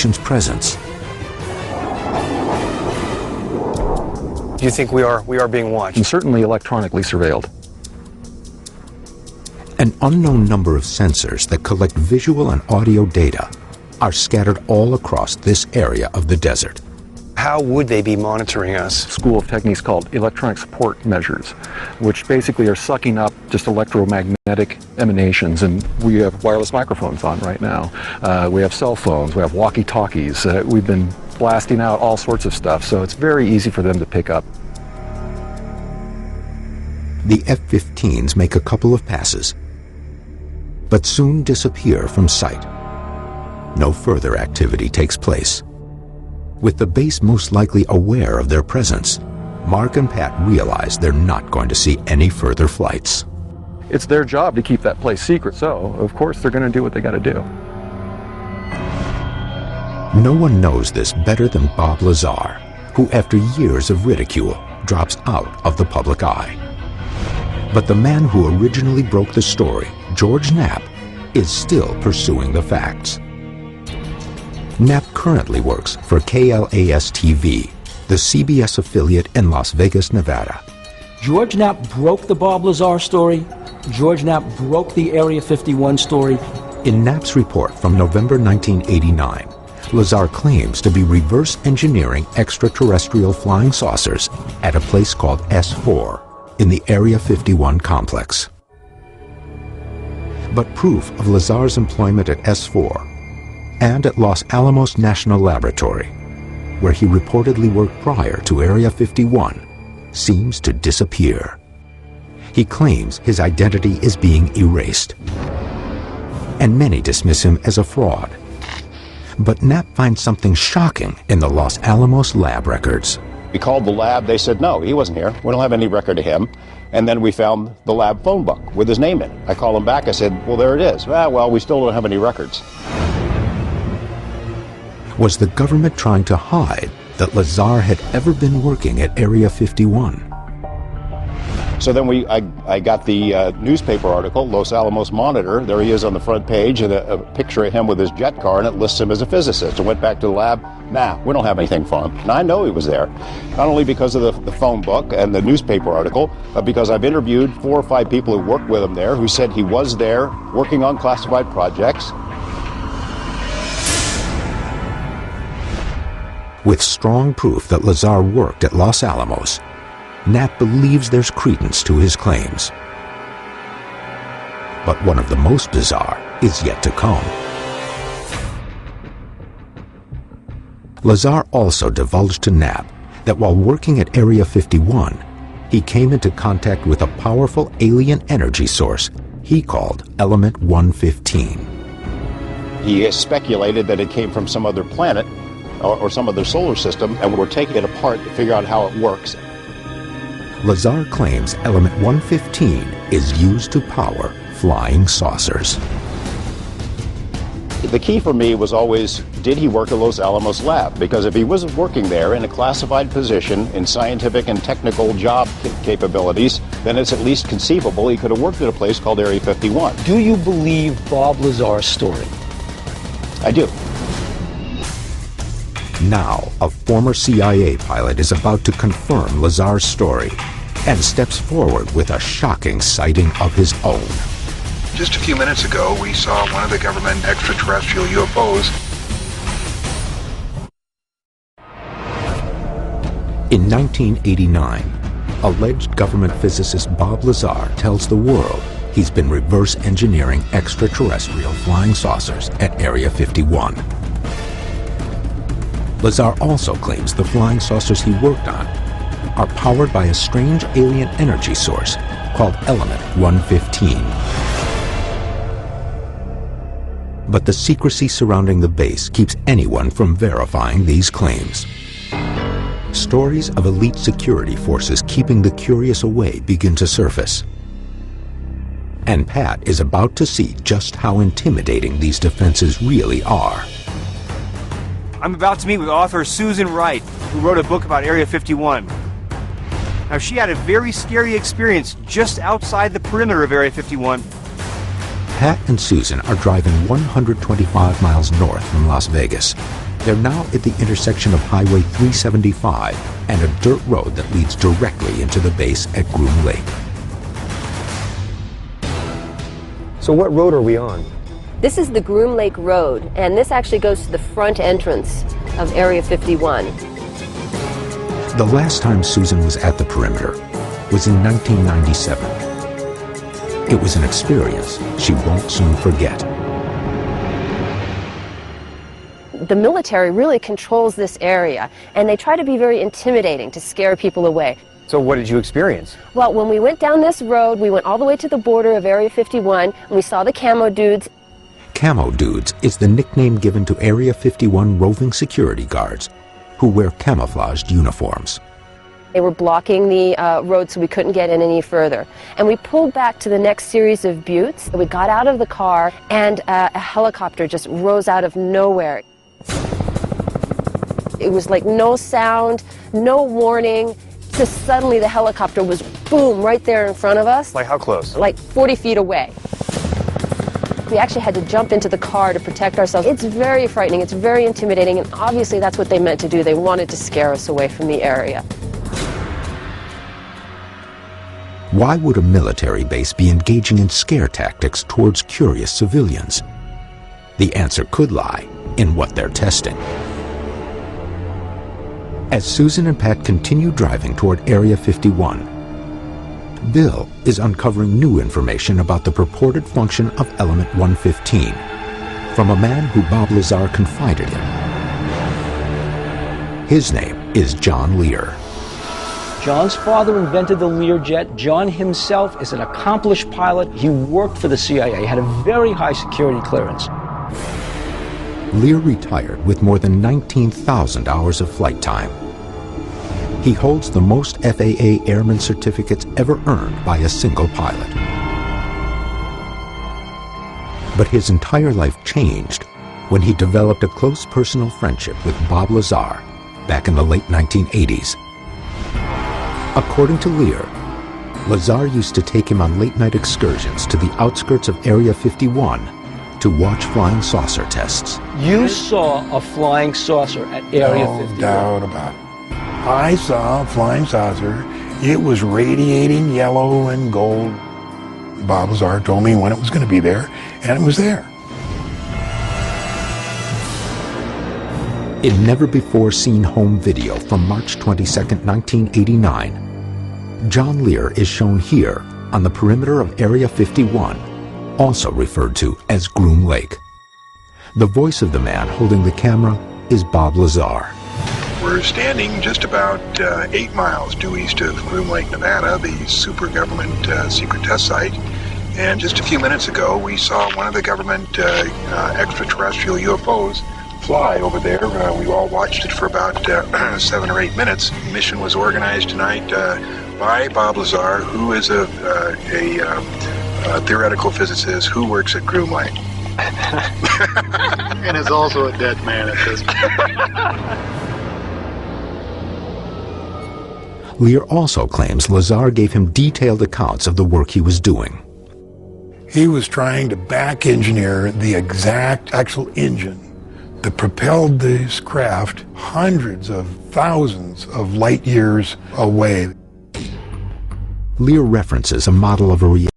abduction's presence. Do you think we are being watched? And certainly electronically surveilled. An unknown number of sensors that collect visual and audio data are scattered all across this area of the desert. How would they be monitoring us? School of techniques called electronic support measures, which basically are sucking up just electromagnetic emanations. And we have wireless microphones on right now. We have cell phones, we have walkie-talkies. We've been blasting out all sorts of stuff, so it's very easy for them to pick up. The F-15s make a couple of passes, but soon disappear from sight. No further activity takes place. With the base most likely aware of their presence, Mark and Pat realize they're not going to see any further flights. It's their job to keep that place secret, so of course they're going to do what they got to do. No one knows this better than Bob Lazar, who after years of ridicule drops out of the public eye. But the man who originally broke the story, George Knapp, is still pursuing the facts. Knapp currently works for KLAS-TV, the CBS affiliate in Las Vegas, Nevada. George Knapp broke the Bob Lazar story. George Knapp broke the Area 51 story. In Knapp's report from November 1989, Lazar claims to be reverse engineering extraterrestrial flying saucers at a place called S4 in the Area 51 complex. But proof of Lazar's employment at S4 and at Los Alamos National Laboratory, where he reportedly worked prior to Area 51, seems to disappear. He claims his identity is being erased, and many dismiss him as a fraud. But Knapp finds something shocking in the Los Alamos lab records. We called the lab, they said, no, he wasn't here. We don't have any record of him. And then we found the lab phone book with his name in it. I called him back, I said, well, there it is. Well, we still don't have any records. Was the government trying to hide that Lazar had ever been working at Area 51? So then I got the newspaper article, Los Alamos Monitor. There he is on the front page, and a picture of him with his jet car, and it lists him as a physicist. I went back to the lab. Nah, we don't have anything for him. And I know he was there, not only because of the phone book and the newspaper article, but because I've interviewed 4 or 5 people who worked with him there who said he was there working on classified projects. With strong proof that Lazar worked at Los Alamos, Knapp believes there's credence to his claims. But one of the most bizarre is yet to come. Lazar also divulged to Knapp that while working at Area 51, he came into contact with a powerful alien energy source he called Element 115. He speculated that it came from some other planet or some other solar system, and we're taking it apart to figure out how it works. Lazar claims Element 115 is used to power flying saucers. The key for me was always, did he work at Los Alamos lab? Because if he wasn't working there in a classified position in scientific and technical job capabilities, then it's at least conceivable he could have worked at a place called Area 51. Do you believe Bob Lazar's story? I do. Now, a former CIA pilot is about to confirm Lazar's story and steps forward with a shocking sighting of his own. Just a few minutes ago, we saw one of the government extraterrestrial UFOs. In 1989, alleged government physicist Bob Lazar tells the world he's been reverse engineering extraterrestrial flying saucers at Area 51. Lazar also claims the flying saucers he worked on are powered by a strange alien energy source called Element 115. But the secrecy surrounding the base keeps anyone from verifying these claims. Stories of elite security forces keeping the curious away begin to surface. And Pat is about to see just how intimidating these defenses really are. I'm about to meet with author Susan Wright, who wrote a book about Area 51. Now, she had a very scary experience just outside the perimeter of Area 51. Pat and Susan are driving 125 miles north from Las Vegas. They're now at the intersection of Highway 375 and a dirt road that leads directly into the base at Groom Lake. So what road are we on? This is the Groom Lake Road, and this actually goes to the front entrance of Area 51. The last time Susan was at the perimeter was in 1997. It was an experience she won't soon forget. The military really controls this area, and they try to be very intimidating to scare people away. So what did you experience? Well, when we went down this road, we went all the way to the border of Area 51, and we saw the camo dudes. Camo dudes is the nickname given to Area 51 roving security guards who wear camouflaged uniforms. They were blocking the road so we couldn't get in any further. And we pulled back to the next series of buttes. We got out of the car, and a helicopter just rose out of nowhere. It was like no sound, no warning. Just suddenly the helicopter was, boom, right there in front of us. Like how close? Like 40 feet away. We actually had to jump into the car to protect ourselves. It's very frightening, it's very intimidating, and obviously that's what they meant to do. They wanted to scare us away from the area. Why would a military base be engaging in scare tactics towards curious civilians? The answer could lie in what they're testing. As Susan and Pat continue driving toward Area 51, Bill is uncovering new information about the purported function of Element 115 from a man who Bob Lazar confided in. His name is John Lear. John's father invented the Learjet. John himself is an accomplished pilot. He worked for the CIA, had a very high security clearance. Lear retired with more than 19,000 hours of flight time. He holds the most FAA airman certificates ever earned by a single pilot. But his entire life changed when he developed a close personal friendship with Bob Lazar back in the late 1980s. According to Lear, Lazar used to take him on late-night excursions to the outskirts of Area 51 to watch flying saucer tests. You saw a flying saucer at Area 51. No doubt about it. I saw a flying saucer. It was radiating yellow and gold. Bob Lazar told me when it was going to be there, and it was there. In never-before-seen home video from March 22, 1989, John Lear is shown here on the perimeter of Area 51, also referred to as Groom Lake. The voice of the man holding the camera is Bob Lazar. We're standing just about 8 miles due east of Groom Lake, Nevada, the super government secret test site. And just a few minutes ago, we saw one of the government extraterrestrial UFOs fly over there. We all watched it for about 7 or 8 minutes. The mission was organized tonight by Bob Lazar, who is a theoretical physicist who works at Groom Lake. And is also a dead man at this point. Lear also claims Lazar gave him detailed accounts of the work he was doing. He was trying to back engineer the exact actual engine that propelled this craft hundreds of thousands of light years away. Lear references a model of a reactor